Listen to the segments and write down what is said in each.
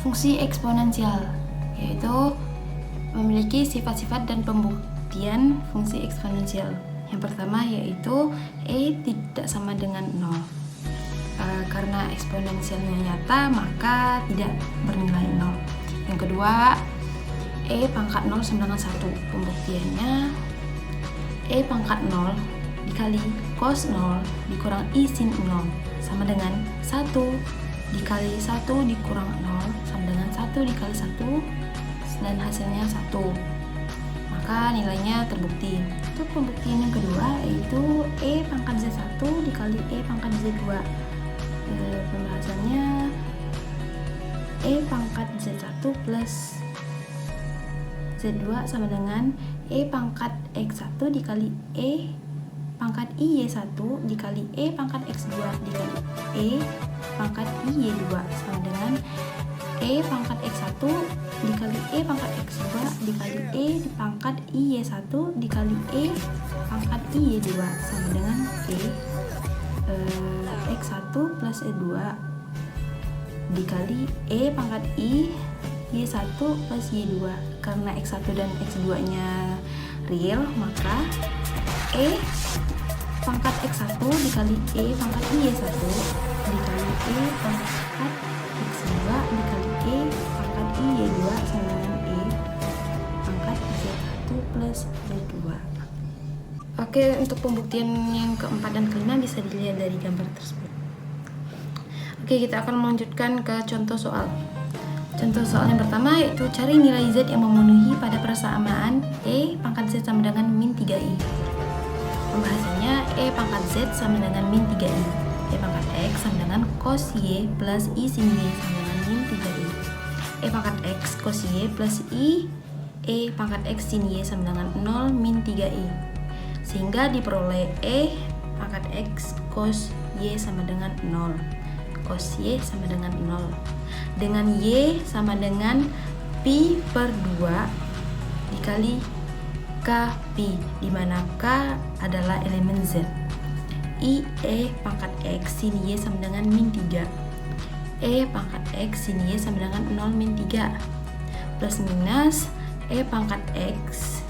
fungsi eksponensial, yaitu memiliki sifat-sifat dan pembuktian fungsi eksponensial. Yang pertama yaitu E tidak sama dengan 0. Karena eksponensialnya nyata, maka tidak bernilai 0. Yang kedua, E pangkat 0 sama dengan 1. Pembuktiannya E pangkat 0 dikali cos 0 dikurang I sin 0 sama dengan 1 dikali 1 dikurang 0 sama dengan 1 dikali 1 dan hasilnya 1. Maka nilainya terbukti. Untuk pembuktian yang kedua yaitu E pangkat Z1 dikali E pangkat Z2. Pembahasannya E pangkat Z1 plus Z2 sama dengan E pangkat X1 dikali E pangkat IY1 dikali E pangkat X2 dikali E pangkat IY2 sama dengan E pangkat X1 dikali E pangkat X2 dikali E pangkat IY1 dikali E pangkat IY2 sama dengan X1 plus E2 dikali E pangkat I Y1 plus Y2. Karena X1 dan X2 nya real, maka E pangkat X1 dikali E pangkat Y1 dikali E pangkat X2 dikali E pangkat Y2 sama dengan E pangkat Z1 plus Z2. Oke, untuk pembuktian yang keempat dan kelima bisa dilihat dari gambar tersebut. Oke, kita akan melanjutkan ke contoh soal. Contoh soal yang pertama yaitu cari nilai Z yang memenuhi pada persamaan E pangkat Z sama dengan min 3I. Pembahasannya E pangkat Z sama dengan min 3I. E pangkat X sama dengan cos Y plus I sin Y sama dengan min 3I. E pangkat X cos Y plus I E pangkat X sin Y sama dengan 0 min 3I. Sehingga diperoleh E pangkat X cos Y sama dengan 0. Cos Y sama dengan 0. Dengan Y sama dengan Pi per 2 dikali K Pi, di mana K adalah elemen Z. I E pangkat X sin Y sama dengan min 3. E pangkat X sin Y sama dengan 0 min 3. Plus minus E pangkat X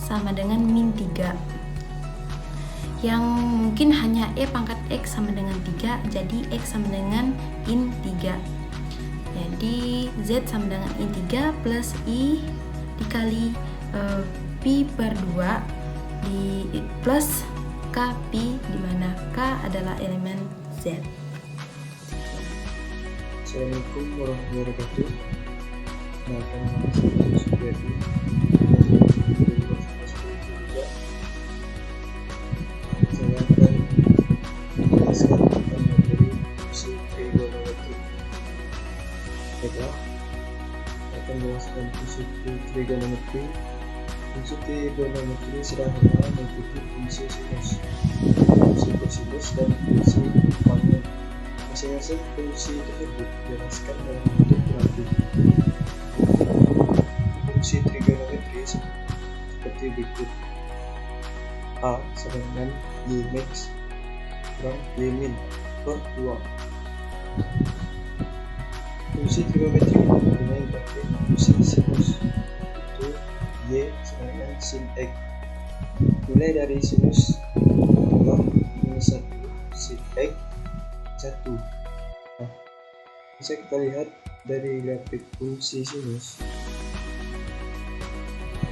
sama dengan min 3. Yang mungkin hanya E pangkat X sama dengan 3, jadi X sama dengan in 3. Jadi Z sama dengan in 3 plus I dikali Pi per 2 di plus K Pi, di mana K adalah elemen Z. Assalamualaikum warahmatullahi wabarakatuh. Saya akan menjelaskan tentang materi fungsi trigonometri. Baiklah, saya akan menjelaskan fungsi trigonometri. Fungsi trigonometri sederhana mengikuti fungsi sinus, fungsi kosinus, dan fungsi tanggung. Masing-masing fungsi tersebut dijelaskan dalam bentuk grafik. Fungsi trigonometri seperti berikut. A sama dengan Y max kurang Y min per 2. Fungsi trigonometri mempunyai grafik fungsi sinus, yaitu Y sama dengan sin X. Nilai dari sinus adalah minus 1 sin X 1. Nah, bisa kita lihat dari grafik fungsi sinus.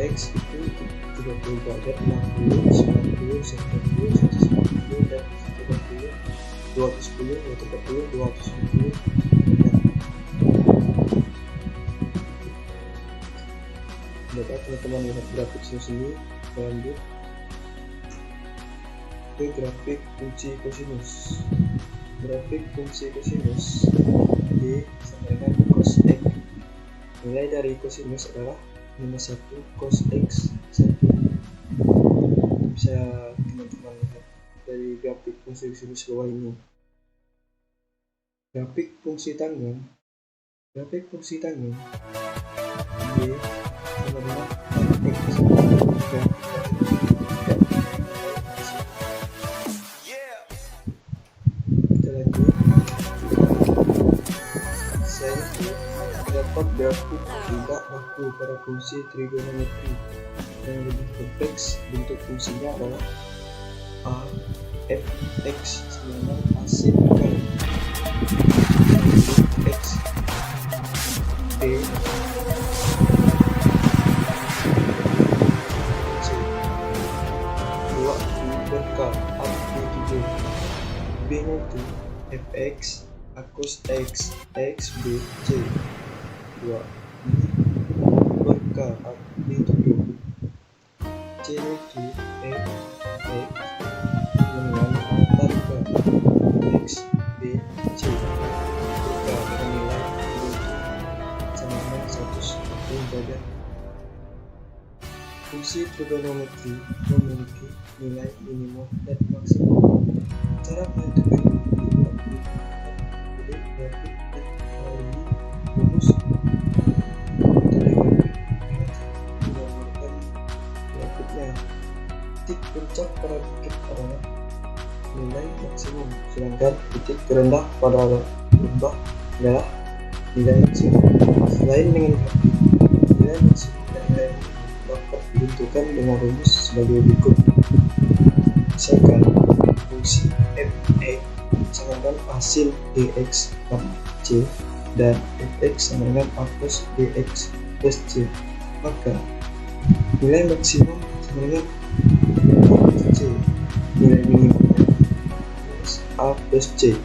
X itu 30 derajat, 60, 90, 120, 190, dan 120, 210, 240, 250. Dapat teman-teman lihat grafik sinus ini. Lanjut ke grafik fungsi kosinus. Grafik fungsi kosinus Y sama dengan cos X. Nilai dari kosinus adalah minus 1 cos X 1. Bisa teman-teman lihat dari grafik fungsi sinus bawah ini. Grafik fungsi tanggung. Grafik fungsi tanggung Y sama dengan X. Kita lanjut. Sin dapat tidak berlaku pada fungsi trigonometri yang lebih kompleks. Bentuk fungsinya adalah a f x sama dengan a sin kali x b c 2 berkah amplitude. B nya itu fx a cos x x b c 2 berkah amplitude. C nya itu f x dengan antarikal x b c berkah dengan nilai amplitude sama dengan 110 derajat. Fungsi trigonometri memiliki nilai minimum dan maksimum. Cara menentukan grafik dan melalui rumus metode grafik menggambarkan grafiknya. Titik puncak pada bukit adalah nilai maksimum, sedangkan titik terendah pada lembah adalah nilai maksimum. Selain dengan grafik, nilai maksimum dan nilai minimum dapat ditentukan dengan rumus sebagai berikut. Misalkan fungsi f(x) sama dengan a sin dx tambah c dan fx sama dengan a cos dx plus c, maka nilai maksimum sama dengan c, nilai minimumnya minus a plus c.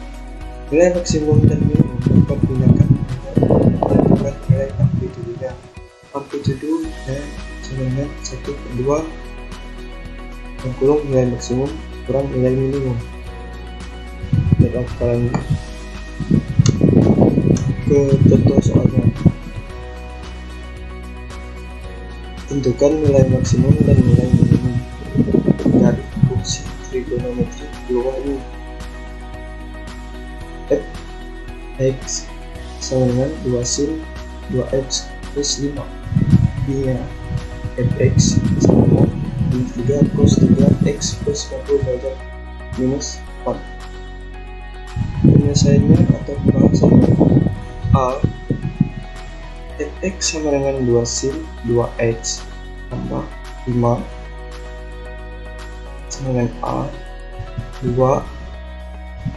Nilai maksimum dan minimum dapat digunakan untuk menentukan nilai amplitude-nya. Amplitude-nya sama dengan 1/2 kurang nilai maksimum kurang nilai minimum. Kita akan ke contoh soalnya. Tentukan nilai maksimum dan nilai minimum dari fungsi trigonometri di bawah ini. F x sama dengan 2 sin 2x plus 5. B-nya fx sama dengan 3 cos 3x plus 40 derajat minus 4. Penyelesaiannya atau pembahasannya: a fx sama dengan 2 sin 2x tambah 5 sama dengan a 2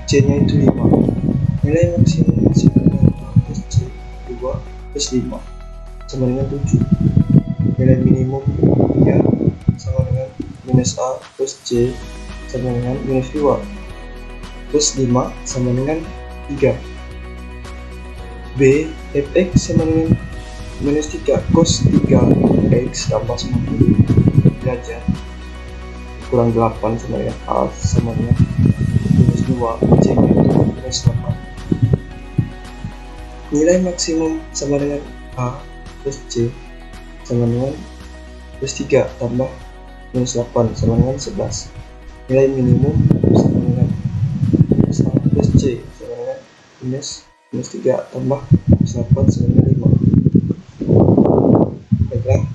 c nya itu 5. Nilai maksimum sama dengan a plus c 2 plus 5 sama dengan 7. Nilai minimum 3 sama dengan minus a plus c sama dengan minus 2 plus 5 sama dengan 3. B fx sama dengan minus 3 cos 3x tambah 90 derajat kurang 8 sama dengan a sama dengan minus 2, c nya itu minus 8. Nilai maksimum sama dengan a plus c sama dengan plus 3 tambah minus 8 sama dengan 11. Nilai minimum sama dengan minus a plus c sama dengan minus 3 tambah minus 8 sama dengan 5. Baiklah,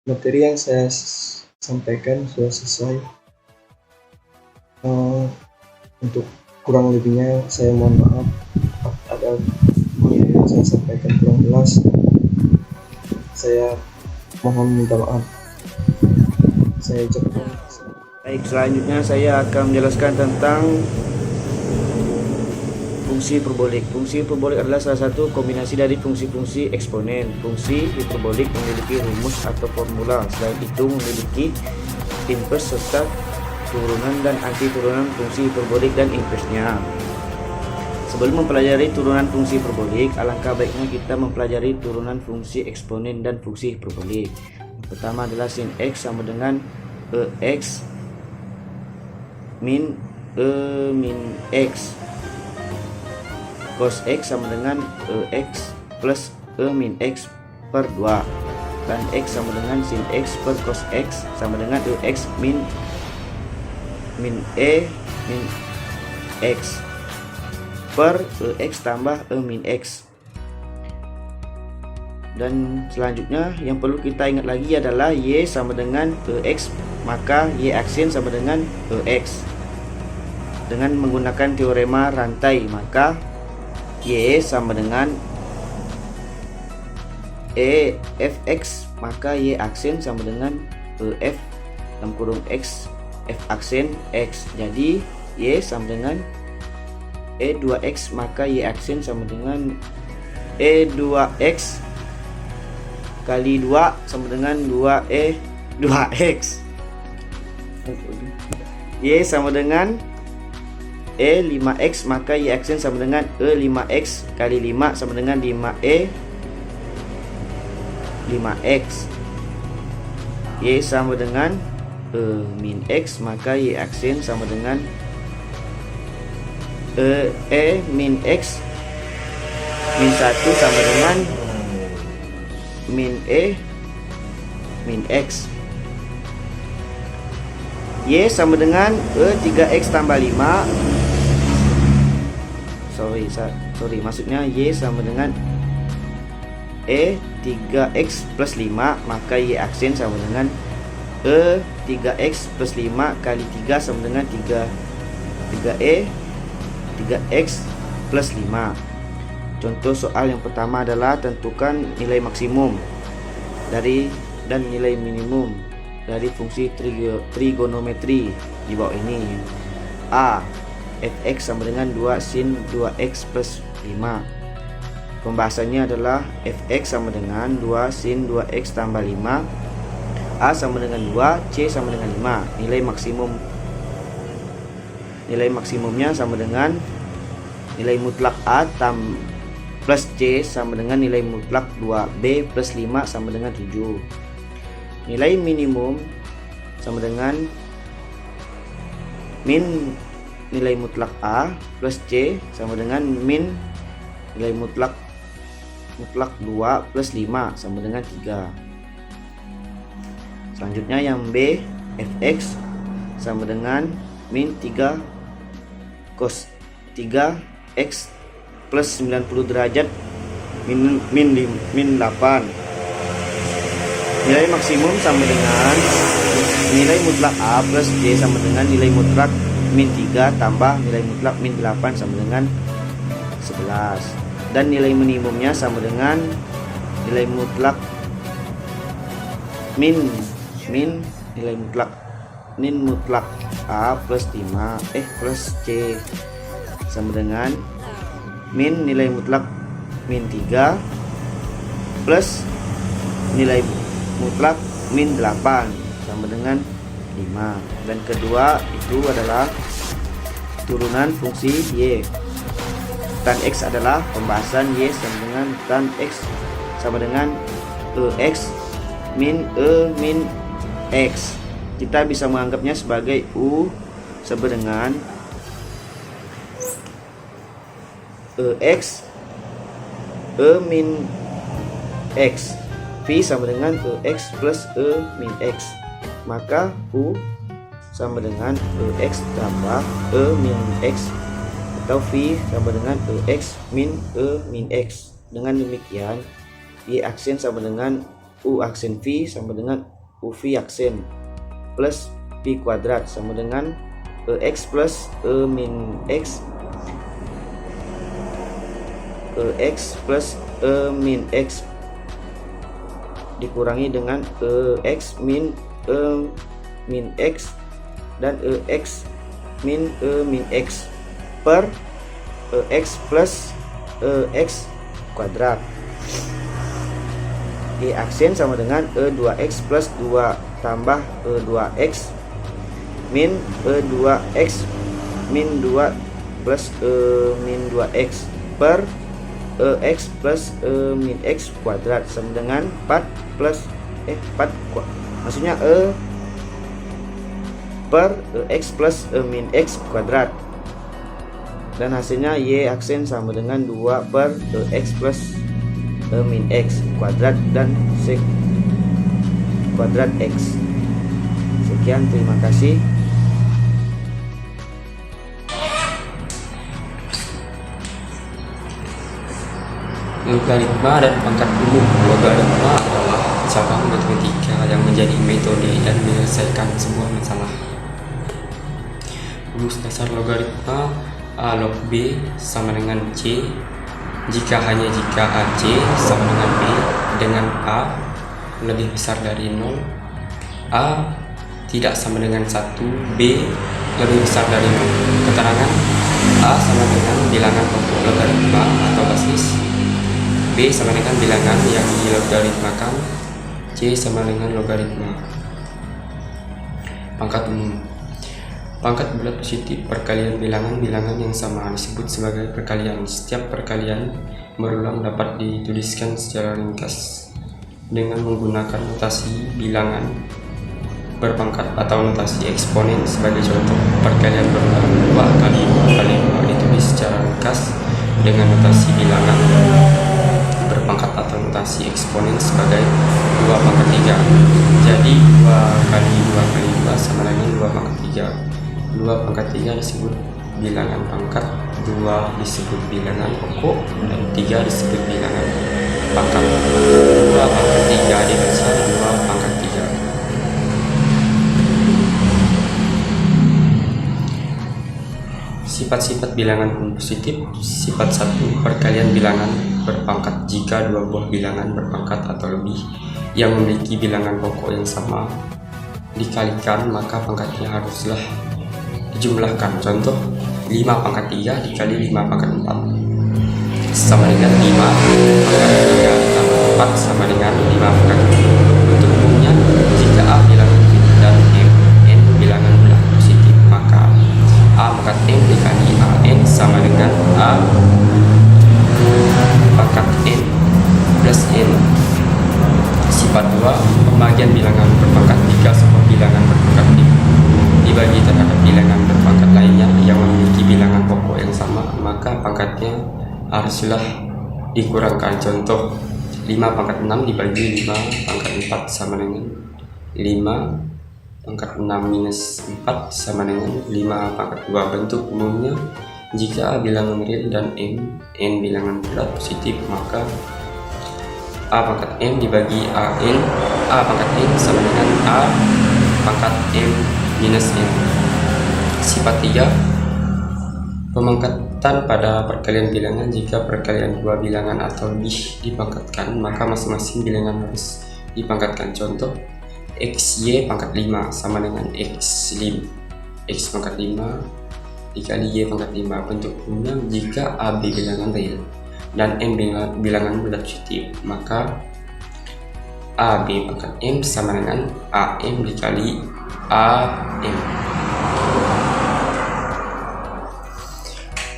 materi yang saya sampaikan sudah selesai. Untuk kurang lebihnya saya mohon maaf, ada yang saya sampaikan kurang jelas, saya mohon minta maaf. Saya ucapkan. Baik, selanjutnya saya akan menjelaskan tentang fungsi hiperbolik. Fungsi hiperbolik adalah salah satu kombinasi dari fungsi-fungsi eksponen. Fungsi hiperbolik memiliki rumus atau formula. Selain itu memiliki inverse serta turunan dan anti turunan fungsi hiperbolik dan inverse-nya. Sebelum mempelajari turunan fungsi hiperbolik, alangkah baiknya kita mempelajari turunan fungsi eksponen dan fungsi hiperbolik. Yang pertama adalah sin x sama dengan ex min x. Cos x sama dengan x plus min x per 2. Dan x sama dengan sin x per cos x sama dengan x min min x per x tambah min x. Dan selanjutnya yang perlu kita ingat lagi adalah y sama dengan x, maka y aksin sama dengan x. Dengan menggunakan teorema rantai, maka y sama dengan fx, maka y aksen sama dengan f dalam kurung x, f aksen x. Jadi y sama dengan e2x, maka y aksen sama dengan e2x kali 2 sama dengan 2e2x. Y sama dengan e5x, maka y aksen sama dengan e5x kali 5 sama dengan 5e5x. Y sama dengan min x, maka y aksen sama dengan e min x min 1 sama dengan min e min x. Y sama dengan e3x tambah 5. Sorry, maksudnya y sama dengan e3x plus 5, maka y aksen sama dengan e3x plus 5 kali 3 sama dengan 3x plus 5. Contoh soal yang pertama adalah tentukan nilai maksimum dan nilai minimum dari fungsi trigonometri di bawah ini. A. Fx sama dengan 2 sin 2x plus 5. Pembahasannya adalah fx sama dengan 2 sin 2x tambah 5, a sama dengan 2, c sama dengan 5. Nilai maksimumnya sama dengan nilai mutlak a plus c sama dengan nilai mutlak 2b plus 5 sama dengan 7. Nilai minimum sama dengan min nilai mutlak a plus c sama dengan min nilai mutlak 2 plus 5 sama dengan 3. Selanjutnya yang B, fx sama dengan min 3 cos 3x plus 90 derajat min 8. Nilai maksimum sama dengan nilai mutlak a plus c sama dengan nilai mutlak min 3 tambah nilai mutlak min 8 sama dengan 11. Dan nilai minimumnya sama dengan nilai mutlak min nilai mutlak a plus 5 plus c sama dengan min nilai mutlak min 3 plus nilai mutlak min 8 sama dengan 5. Dan kedua itu adalah turunan fungsi y. Tan x adalah pembahasan y sama dengan tan x sama dengan ex min min x. Kita bisa menganggapnya sebagai u sama dengan x min x. V sama dengan x plus min x. Maka u sama dengan x tambah min x, atau V sama dengan x min x. Dengan demikian y aksen sama dengan u aksen V sama dengan uv aksen plus V kuadrat sama dengan x plus min x x plus min x dikurangi dengan x min x dan x min x per x plus x kuadrat. Y aksen sama dengan 2x plus 2 tambah 2x min 2x min 2 plus min 2x per x plus min x kuadrat sama dengan 4 plus 4 maksudnya per x plus min x kuadrat. Dan hasilnya y aksen sama dengan 2 per x plus min x kuadrat dan sek kuadrat x. Sekian, terima kasih. Logaritma dan pangkat umum. Logaritma adalah cabang matematika yang menjadi metode dan menyelesaikan sebuah masalah. Rumus dasar logaritma A log B sama dengan C jika AC sama dengan B dengan A lebih besar dari 0, A tidak sama dengan 1, B lebih besar dari 0. Keterangan A sama dengan bilangan pokok logaritma atau basis, B sama dengan bilangan yang dilogaritmakan, C sama dengan logaritma. Pangkat umum. Pangkat bulat positif perkalian bilangan-bilangan yang sama disebut sebagai perkalian. Setiap perkalian berulang dapat dituliskan secara ringkas dengan menggunakan notasi bilangan berpangkat atau notasi eksponen. Sebagai contoh, perkalian berulang 2 kali 2 kali 2 ditulis secara ringkas dengan notasi bilangan berpangkat atau notasi eksponen sebagai 2 pangkat 3. Jadi 2 kali 2 kali 2 sama dengan 2 pangkat 3. 2 pangkat 3 disebut bilangan pangkat, 2 disebut bilangan pokok, dan 3 disebut bilangan pangkat. 2 pangkat 3 dibaca 2 pangkat 3. Sifat-sifat bilangan positif. Sifat 1. Perkalian bilangan berpangkat. Jika dua buah bilangan berpangkat atau lebih yang memiliki bilangan pokok yang sama dikalikan, maka pangkatnya haruslah dijumlahkan. Contoh, 5 pangkat 3 dikali 5 pangkat 4 sama dengan 5 pangkat 3 tambah 4 sama dengan 5 pangkat 4. Untuk umumnya, jika A bilangan positif dan N bilangan bulat positif, maka A pangkat N dikali AN sama dengan A pangkat N plus N. Sifat 2. Pembagian bilangan berpangkat. Jika sebuah bilangan berpangkat dibagi terhadap bilangan berpangkat lainnya yang memiliki bilangan pokok yang sama, maka pangkatnya haruslah dikurangkan. Contoh, 5 pangkat 6 dibagi 5 pangkat 4 sama dengan 5 pangkat 6 minus 4 sama dengan 5 pangkat 2. Bentuk umumnya, jika A bilangan real dan N bilangan bulat positif, maka A pangkat N dibagi A pangkat N sama dengan A pangkat M minus N. Sifat 3. Pemangkatan pada perkalian bilangan. Jika perkalian dua bilangan atau lebih dipangkatkan, maka masing-masing bilangan harus dipangkatkan. Contoh, XY pangkat 5 sama dengan X pangkat 5 dikali Y pangkat 5. Bentuk umumnya, jika AB bilangan real dan M bilangan bulat positif, maka AB pangkat M sama dengan AM dikali AM.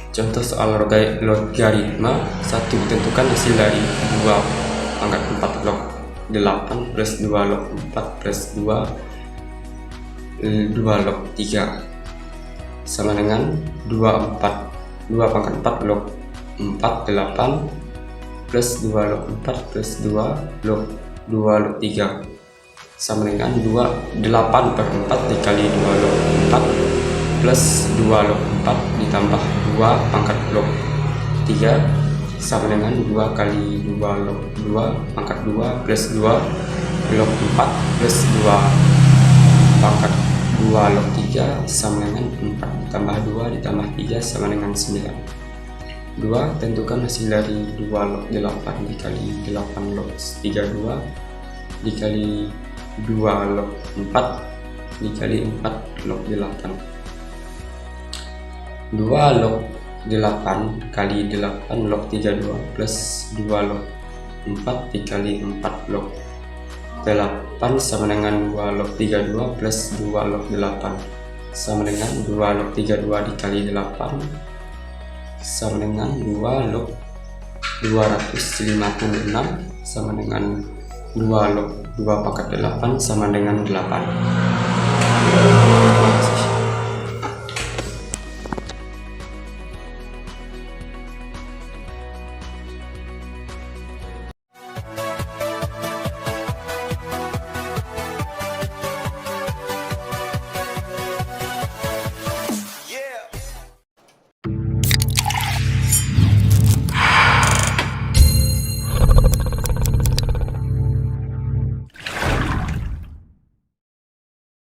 Contoh soal logaritma. 1. Tentukan hasil dari 2 pangkat 4 log 8 plus 2 log 4 plus 2 log 3 sama dengan 2 pangkat 4 log 4 8 plus 2 log 4 plus 2 log 3 sama dengan 8 per 4 dikali 2 log 4 plus 2 log 4 ditambah 2 pangkat log 3 sama dengan 2 kali 2 log 2 pangkat 2 plus 2 log 4 plus 2 pangkat 2 log 3 sama dengan 4 ditambah 2 ditambah 3 sama dengan 9. 2. Tentukan hasil dari 2 log 8 dikali 8 log 32 dikali 2 log 4 dikali 4 log 8. 2 log 8 kali 8 log 32 plus 2 log 4 dikali 4 log 8 sama dengan 2 log 32 plus 2 log 8 sama dengan 2 log 32 dikali 8 sama dengan 2 log 256 sama dengan 2 log 2 pangkat 8 sama dengan 8.